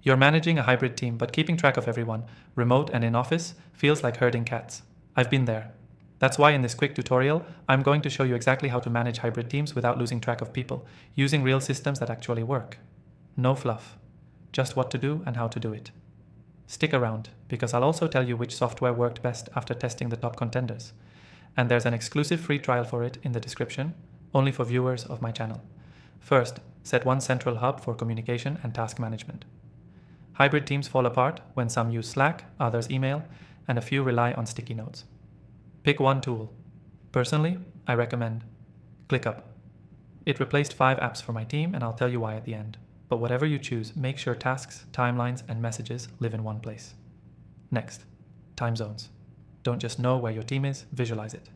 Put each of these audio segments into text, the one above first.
You're managing a hybrid team, but keeping track of everyone, remote and in office, feels like herding cats. I've been there. That's why in this quick tutorial, I'm going to show you exactly how to manage hybrid teams without losing track of people, using real systems that actually work. No fluff. Just what to do and how to do it. Stick around, because I'll also tell you which software worked best after testing the top contenders. And there's an exclusive free trial for it in the description, only for viewers of my channel. First, set one central hub for communication and task management. Hybrid teams fall apart when some use Slack, others email, and a few rely on sticky notes. Pick one tool. Personally, I recommend ClickUp. It replaced 5 apps for my team, and I'll tell you why at the end. But whatever you choose, make sure tasks, timelines, and messages live in one place. Next, time zones. Don't just know where your team is, visualize it.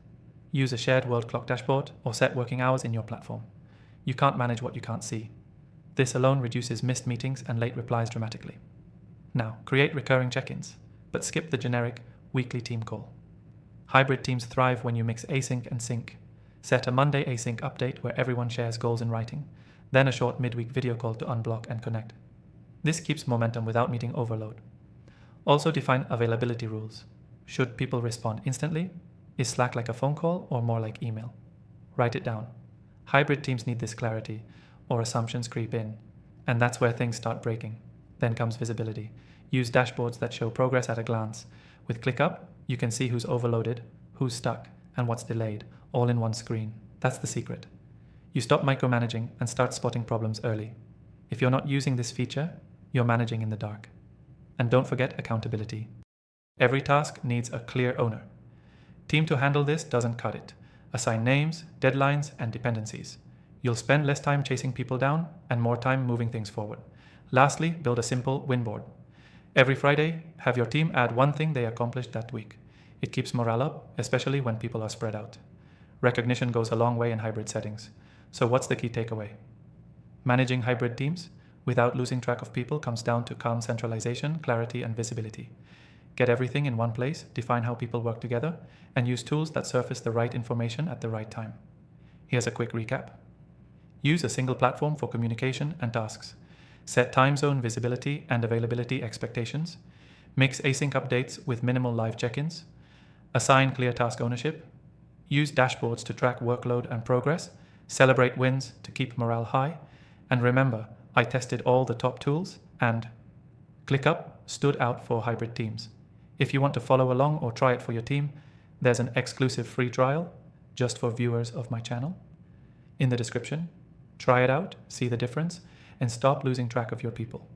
Use a shared world clock dashboard or set working hours in your platform. You can't manage what you can't see. This alone reduces missed meetings and late replies dramatically. Now, create recurring check-ins, but skip the generic weekly team call. Hybrid teams thrive when you mix async and sync. Set a Monday async update where everyone shares goals in writing, then a short midweek video call to unblock and connect. This keeps momentum without meeting overload. Also define availability rules. Should people respond instantly? Is Slack like a phone call or more like email? Write it down. Hybrid teams need this clarity, or assumptions creep in, and that's where things start breaking. Then comes visibility. Use dashboards that show progress at a glance. With ClickUp, you can see who's overloaded, who's stuck, and what's delayed, all in one screen. That's the secret. You stop micromanaging and start spotting problems early. If you're not using this feature, you're managing in the dark. And don't forget accountability. Every task needs a clear owner. Team to handle this doesn't cut it. Assign names, deadlines, and dependencies. You'll spend less time chasing people down and more time moving things forward. Lastly, build a simple win board. Every Friday, have your team add one thing they accomplished that week. It keeps morale up, especially when people are spread out. Recognition goes a long way in hybrid settings. So what's the key takeaway? Managing hybrid teams without losing track of people comes down to calm centralization, clarity, and visibility. Get everything in one place, define how people work together, and use tools that surface the right information at the right time. Here's a quick recap. Use a single platform for communication and tasks. Set time zone visibility and availability expectations. Mix async updates with minimal live check-ins. Assign clear task ownership. Use dashboards to track workload and progress. Celebrate wins to keep morale high. And remember, I tested all the top tools, and ClickUp stood out for hybrid teams. If you want to follow along or try it for your team, there's an exclusive free trial just for viewers of my channel in the description. Try it out, see the difference, and stop losing track of your people.